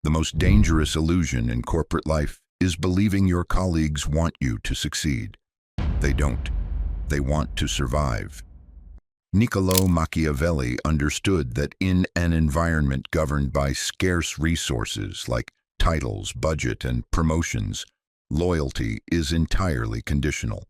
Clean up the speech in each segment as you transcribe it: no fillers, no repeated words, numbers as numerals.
The most dangerous illusion in corporate life is believing your colleagues want you to succeed. They don't. They want to survive. Niccolò Machiavelli understood that in an environment governed by scarce resources like titles, budget, and promotions, loyalty is entirely conditional.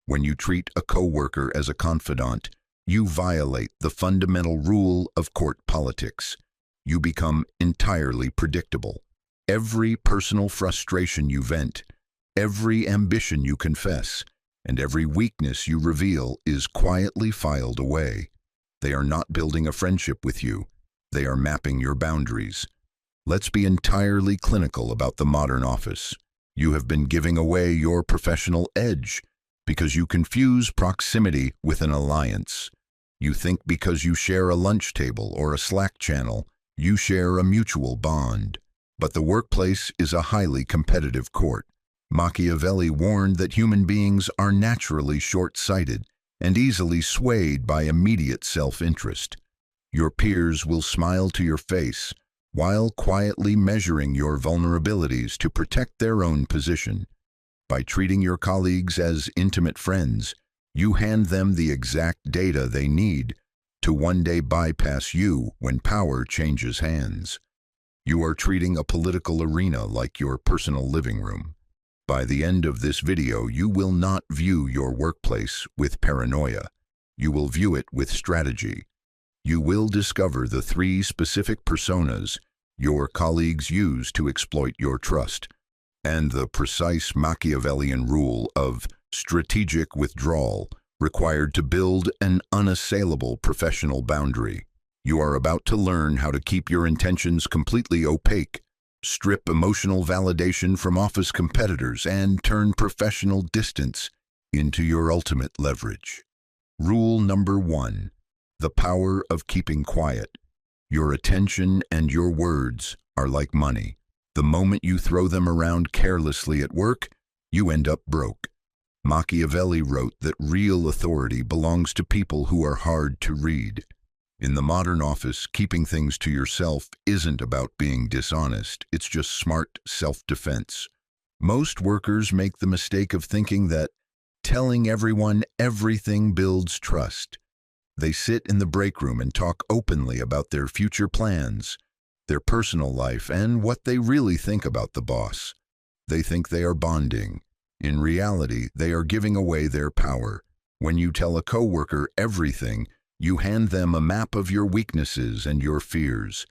When you treat a coworker as a confidant, you violate the fundamental rule of court politics. You become entirely predictable. Every personal frustration you vent, every ambition you confess, and every weakness you reveal is quietly filed away. They are not building a friendship with you. They are mapping your boundaries. Let's be entirely clinical about the modern office. You have been giving away your professional edge because you confuse proximity with an alliance. You think because you share a lunch table or a Slack channel, you share a mutual bond. But the workplace is a highly competitive court. Machiavelli warned that human beings are naturally short-sighted and easily swayed by immediate self-interest. Your peers will smile to your face while quietly measuring your vulnerabilities to protect their own position. By treating your colleagues as intimate friends, you hand them the exact data they need to one day bypass you when power changes hands. You are treating a political arena like your personal living room. By the end of this video, you will not view your workplace with paranoia. You will view it with strategy. You will discover the 3 specific personas your colleagues use to exploit your trust, and the precise Machiavellian rule of strategic withdrawal required to build an unassailable professional boundary. You are about to learn how to keep your intentions completely opaque, strip emotional validation from office competitors, and turn professional distance into your ultimate leverage. Rule number 1. The power of keeping quiet. Your attention and your words are like money. The moment you throw them around carelessly at work, you end up broke. Machiavelli wrote that real authority belongs to people who are hard to read. In the modern office, keeping things to yourself isn't about being dishonest, it's just smart self-defense. Most workers make the mistake of thinking that telling everyone everything builds trust. They sit in the break room and talk openly about their future plans, their personal life, and what they really think about the boss. They think they are bonding. In reality, they are giving away their power. When you tell a coworker everything, you hand them a map of your weaknesses and your fears.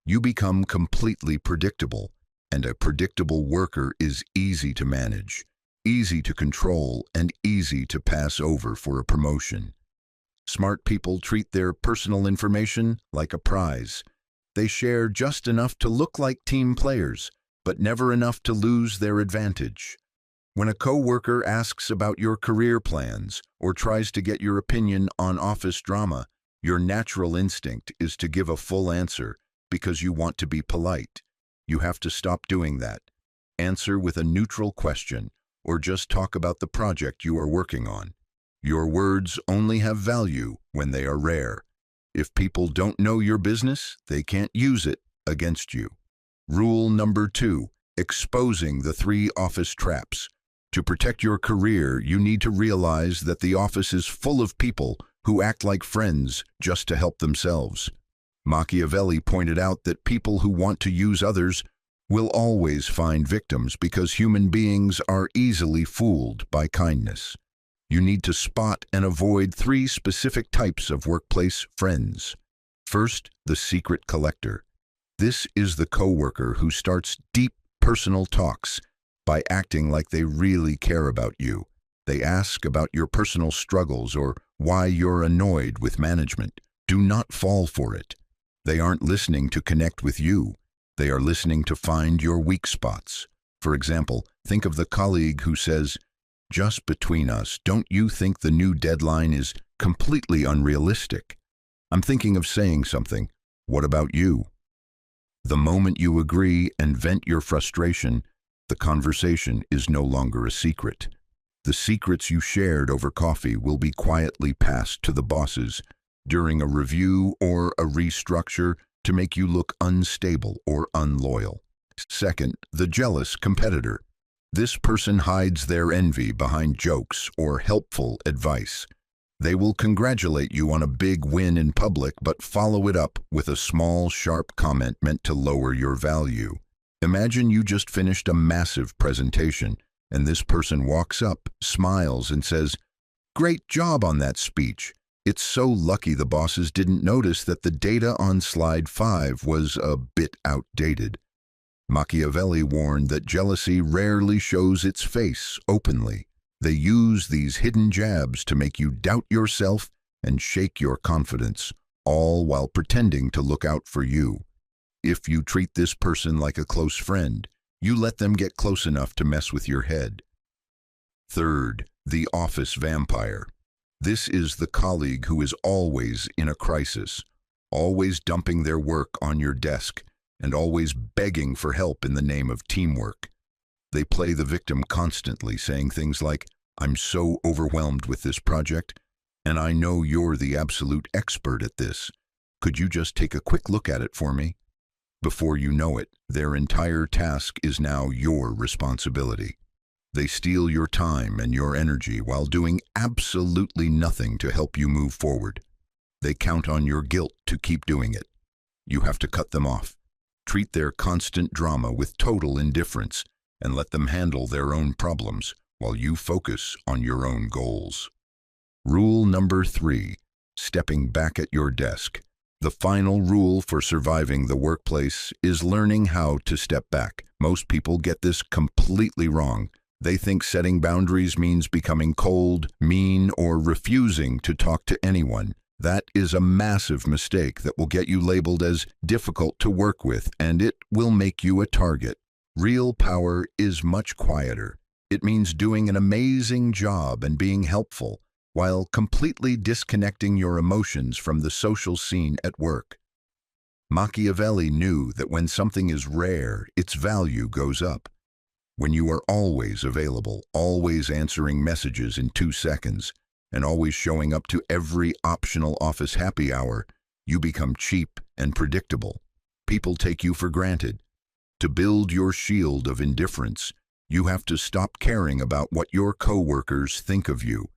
You become completely predictable, and a predictable worker is easy to manage, easy to control, and easy to pass over for a promotion. Smart people treat their personal information like a prize. They share just enough to look like team players, but never enough to lose their advantage. When a coworker asks about your career plans or tries to get your opinion on office drama, your natural instinct is to give a full answer because you want to be polite. You have to stop doing that. Answer with a neutral question or just talk about the project you are working on. Your words only have value when they are rare. If people don't know your business, they can't use it against you. Rule number 2, exposing the 3 office traps. To protect your career, you need to realize that the office is full of people who act like friends just to help themselves. Machiavelli pointed out that people who want to use others will always find victims because human beings are easily fooled by kindness. You need to spot and avoid 3 specific types of workplace friends. First, the secret collector. This is the coworker who starts deep personal talks by acting like they really care about you. They ask about your personal struggles or why you're annoyed with management. Do not fall for it. They aren't listening to connect with you. They are listening to find your weak spots. For example, think of the colleague who says, "Just between us, don't you think the new deadline is completely unrealistic? I'm thinking of saying something. What about you?" The moment you agree and vent your frustration, the conversation is no longer a secret. The secrets you shared over coffee will be quietly passed to the bosses during a review or a restructure to make you look unstable or unloyal. Second, the jealous competitor. This person hides their envy behind jokes or helpful advice. They will congratulate you on a big win in public, but follow it up with a small, sharp comment meant to lower your value. Imagine you just finished a massive presentation, and this person walks up, smiles, and says, "Great job on that speech. It's so lucky the bosses didn't notice that the data on slide 5 was a bit outdated." Machiavelli warned that jealousy rarely shows its face openly. They use these hidden jabs to make you doubt yourself and shake your confidence, all while pretending to look out for you. If you treat this person like a close friend, you let them get close enough to mess with your head. Third, the office vampire. This is the colleague who is always in a crisis, always dumping their work on your desk, and always begging for help in the name of teamwork. They play the victim constantly, saying things like, "I'm so overwhelmed with this project, and I know you're the absolute expert at this. Could you just take a quick look at it for me?" Before you know it, their entire task is now your responsibility. They steal your time and your energy while doing absolutely nothing to help you move forward. They count on your guilt to keep doing it. You have to cut them off. Treat their constant drama with total indifference and let them handle their own problems while you focus on your own goals. Rule number 3, stepping back at your desk. The final rule for surviving the workplace is learning how to step back. Most people get this completely wrong. They think setting boundaries means becoming cold, mean, or refusing to talk to anyone. That is a massive mistake that will get you labeled as difficult to work with, and it will make you a target. Real power is much quieter. It means doing an amazing job and being helpful, while completely disconnecting your emotions from the social scene at work. Machiavelli knew that when something is rare, its value goes up. When you are always available, always answering messages in 2 seconds, and always showing up to every optional office happy hour, you become cheap and predictable. People take you for granted. To build your shield of indifference, you have to stop caring about what your coworkers think of you.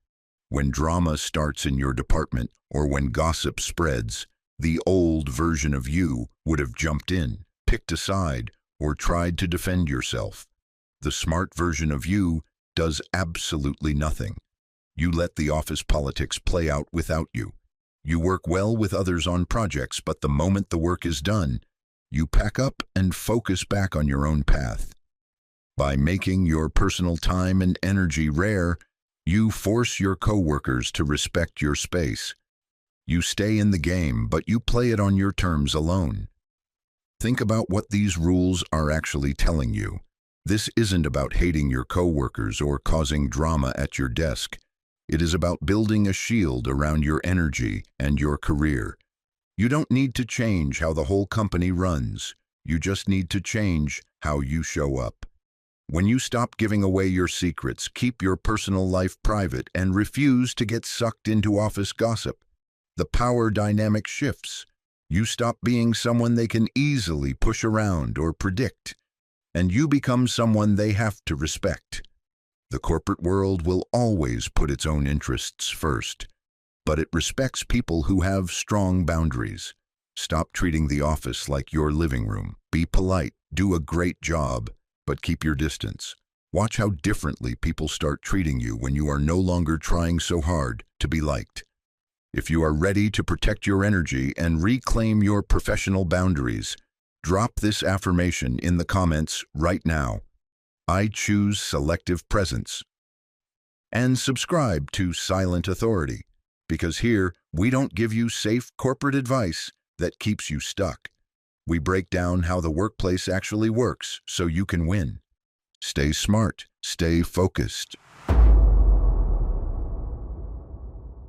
When drama starts in your department or when gossip spreads, the old version of you would have jumped in, picked a side, or tried to defend yourself. The smart version of you does absolutely nothing. You let the office politics play out without you. You work well with others on projects, but the moment the work is done, you pack up and focus back on your own path. By making your personal time and energy rare, you force your coworkers to respect your space. You stay in the game, but you play it on your terms alone. Think about what these rules are actually telling you. This isn't about hating your coworkers or causing drama at your desk. It is about building a shield around your energy and your career. You don't need to change how the whole company runs. You just need to change how you show up. When you stop giving away your secrets, keep your personal life private, and refuse to get sucked into office gossip, the power dynamic shifts. You stop being someone they can easily push around or predict, and you become someone they have to respect. The corporate world will always put its own interests first, but it respects people who have strong boundaries. Stop treating the office like your living room. Be polite, do a great job, but keep your distance. Watch how differently people start treating you when you are no longer trying so hard to be liked. If you are ready to protect your energy and reclaim your professional boundaries, drop this affirmation in the comments right now. I choose selective presence. And subscribe to Silent Authority, because here we don't give you safe corporate advice that keeps you stuck. We break down how the workplace actually works so you can win. Stay smart, stay focused,